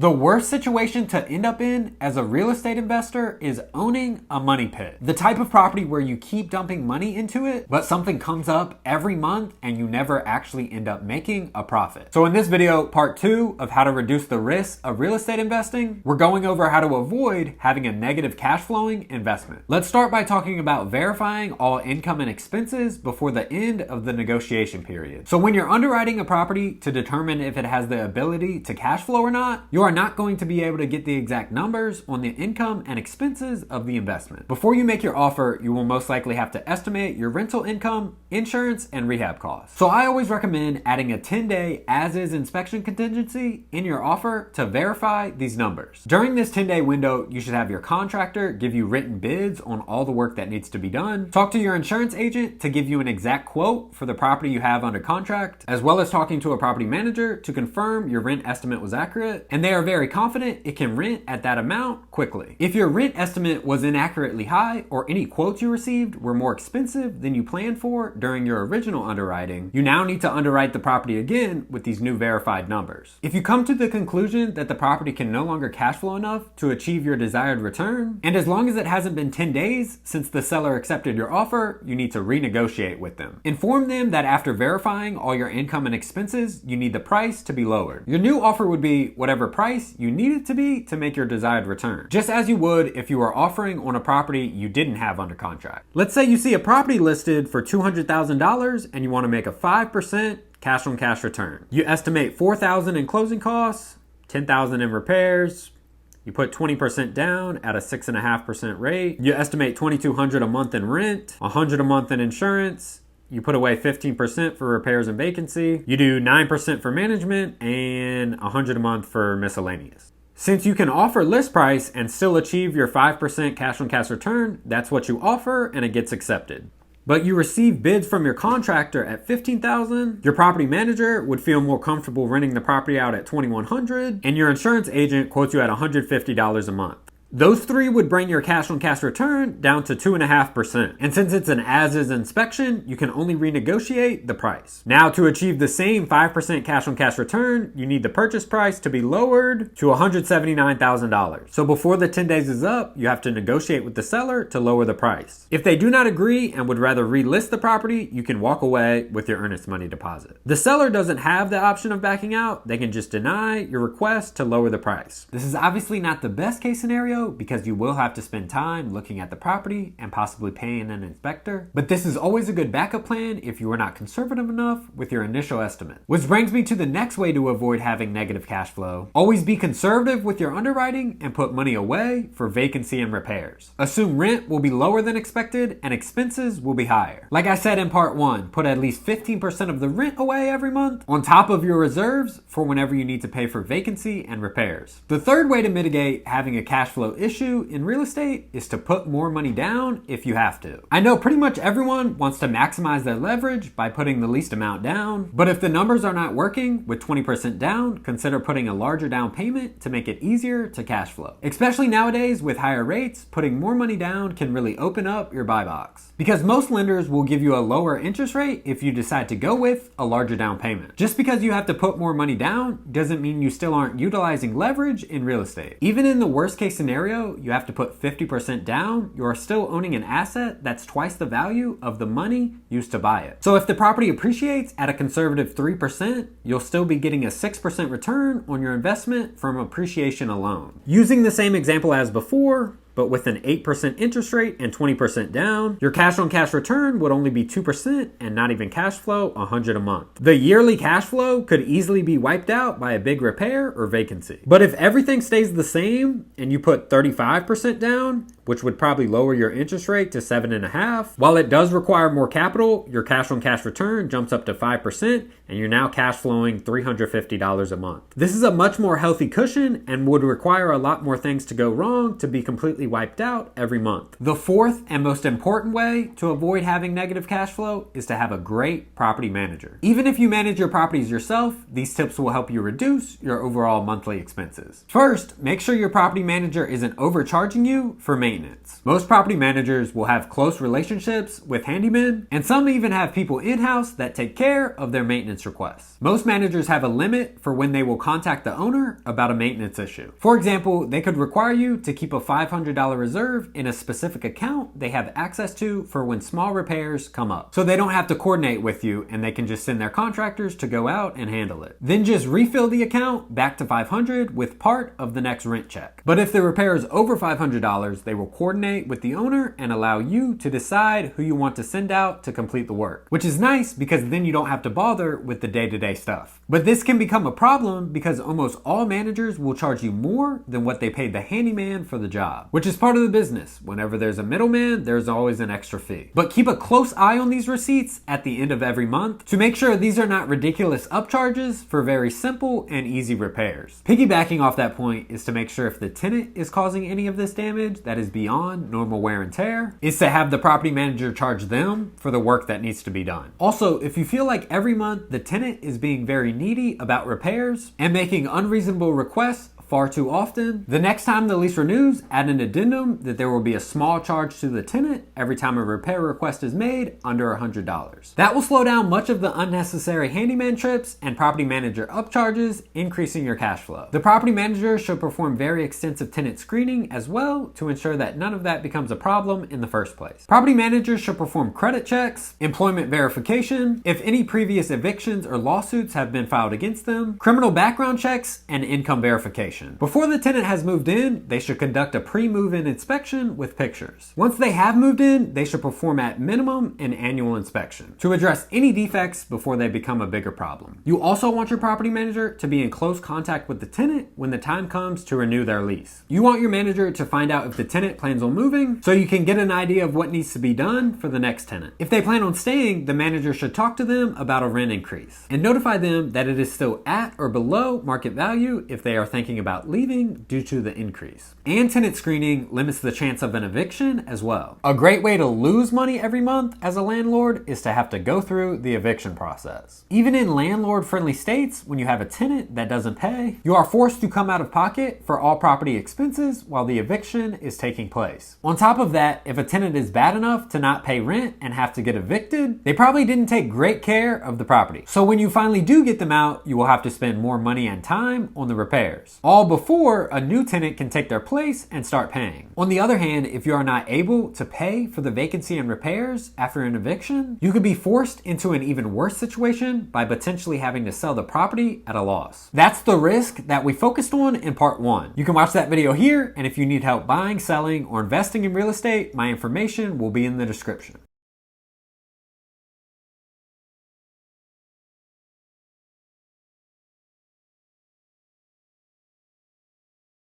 The worst situation to end up in as a real estate investor is owning a money pit. The type of property where you keep dumping money into it, but something comes up every month and you never actually end up making a profit. So in this video, part 2 of how to reduce the risk of real estate investing, we're going over how to avoid having a negative cash flowing investment. Let's start by talking about verifying all income and expenses before the end of the negotiation period. So when you're underwriting a property to determine if it has the ability to cash flow or not, you are not going to be able to get the exact numbers on the income and expenses of the investment. Before you make your offer, you will most likely have to estimate your rental income, insurance, and rehab costs. So I always recommend adding a 10-day as-is inspection contingency in your offer to verify these numbers. During this 10-day window, you should have your contractor give you written bids on all the work that needs to be done. Talk to your insurance agent to give you an exact quote for the property you have under contract, as well as talking to a property manager to confirm your rent estimate was accurate, and they are very confident it can rent at that amount quickly. If your rent estimate was inaccurately high or any quotes you received were more expensive than you planned for during your original underwriting, you now need to underwrite the property again with these new verified numbers. If you come to the conclusion that the property can no longer cash flow enough to achieve your desired return, and as long as it hasn't been 10 days since the seller accepted your offer, you need to renegotiate with them. Inform them that after verifying all your income and expenses, you need the price to be lowered. Your new offer would be whatever price you need it to be to make your desired return, just as you would if you were offering on a property you didn't have under contract. Let's say you see a property listed for $200,000 and you want to make a 5% cash on cash return. You estimate $4,000 in closing costs, $10,000 in repairs. You put 20% down at a 6.5% rate. You estimate $2,200 a month in rent, $100 a month in insurance. You put away 15% for repairs and vacancy. You do 9% for management and $100 a month for miscellaneous. Since you can offer list price and still achieve your 5% cash on cash return, that's what you offer and it gets accepted. But you receive bids from your contractor at $15,000, your property manager would feel more comfortable renting the property out at $2,100, and your insurance agent quotes you at $150 a month. Those three would bring your cash on cash return down to 2.5%. And since it's an as-is inspection, you can only renegotiate the price. Now, to achieve the same 5% cash on cash return, you need the purchase price to be lowered to $179,000. So before the 10 days is up, you have to negotiate with the seller to lower the price. If they do not agree and would rather relist the property, you can walk away with your earnest money deposit. The seller doesn't have the option of backing out. They can just deny your request to lower the price. This is obviously not the best case scenario, because you will have to spend time looking at the property and possibly paying an inspector. But this is always a good backup plan if you are not conservative enough with your initial estimate. Which brings me to the next way to avoid having negative cash flow. Always be conservative with your underwriting and put money away for vacancy and repairs. Assume rent will be lower than expected and expenses will be higher. Like I said in part 1, put at least 15% of the rent away every month on top of your reserves for whenever you need to pay for vacancy and repairs. The third way to mitigate having a cash flow issue in real estate is to put more money down if you have to. I know pretty much everyone wants to maximize their leverage by putting the least amount down, but if the numbers are not working with 20% down, consider putting a larger down payment to make it easier to cash flow. Especially nowadays with higher rates, putting more money down can really open up your buy box. Because most lenders will give you a lower interest rate if you decide to go with a larger down payment. Just because you have to put more money down doesn't mean you still aren't utilizing leverage in real estate. Even in the worst case scenario, you have to put 50% down, you are still owning an asset that's twice the value of the money used to buy it. So if the property appreciates at a conservative 3%, you'll still be getting a 6% return on your investment from appreciation alone. Using the same example as before, but with an 8% interest rate and 20% down, your cash on cash return would only be 2% and not even cash flow $100 a month. The yearly cash flow could easily be wiped out by a big repair or vacancy. But if everything stays the same and you put 35% down, which would probably lower your interest rate to 7.5%, while it does require more capital, your cash on cash return jumps up to 5% and you're now cash flowing $350 a month. This is a much more healthy cushion and would require a lot more things to go wrong to be completely wiped out every month. The fourth and most important way to avoid having negative cash flow is to have a great property manager. Even if you manage your properties yourself, these tips will help you reduce your overall monthly expenses. First, make sure your property manager isn't overcharging you for maintenance. maintenance. Most property managers will have close relationships with handymen, and some even have people in-house that take care of their maintenance requests. Most managers have a limit for when they will contact the owner about a maintenance issue. For example, they could require you to keep a $500 reserve in a specific account they have access to for when small repairs come up. So they don't have to coordinate with you, and they can just send their contractors to go out and handle it. Then just refill the account back to $500 with part of the next rent check. But if the repair is over $500, they will coordinate with the owner and allow you to decide who you want to send out to complete the work, which is nice because then you don't have to bother with the day-to-day stuff. But this can become a problem because almost all managers will charge you more than what they paid the handyman for the job, which is part of the business. Whenever there's a middleman, there's always an extra fee. But keep a close eye on these receipts at the end of every month to make sure these are not ridiculous upcharges for very simple and easy repairs. Piggybacking off that point is to make sure if the tenant is causing any of this damage that is beyond normal wear and tear, is to have the property manager charge them for the work that needs to be done. Also, if you feel like every month the tenant is being very needy about repairs and making unreasonable requests far too often, the next time the lease renews, add an addendum that there will be a small charge to the tenant every time a repair request is made under $100. That will slow down much of the unnecessary handyman trips and property manager upcharges, increasing your cash flow. The property manager should perform very extensive tenant screening as well to ensure that none of that becomes a problem in the first place. Property managers should perform credit checks, employment verification, if any previous evictions or lawsuits have been filed against them, criminal background checks, and income verification. Before the tenant has moved in, they should conduct a pre-move-in inspection with pictures. Once they have moved in, they should perform at minimum an annual inspection to address any defects before they become a bigger problem. You also want your property manager to be in close contact with the tenant when the time comes to renew their lease. You want your manager to find out if the tenant plans on moving so you can get an idea of what needs to be done for the next tenant. If they plan on staying, the manager should talk to them about a rent increase and notify them that it is still at or below market value if they are thinking about leaving due to the increase. And tenant screening limits the chance of an eviction as well. A great way to lose money every month as a landlord is to have to go through the eviction process. Even in landlord-friendly states, when you have a tenant that doesn't pay, you are forced to come out of pocket for all property expenses while the eviction is taking place. On top of that, if a tenant is bad enough to not pay rent and have to get evicted, they probably didn't take great care of the property. So when you finally do get them out, you will have to spend more money and time on the repairs, all before a new tenant can take their place and start paying. On the other hand, if you are not able to pay for the vacancy and repairs after an eviction, you could be forced into an even worse situation by potentially having to sell the property at a loss. That's the risk that we focused on in part 1. You can watch that video here, and if you need help buying, selling, or investing in real estate, my information will be in the description.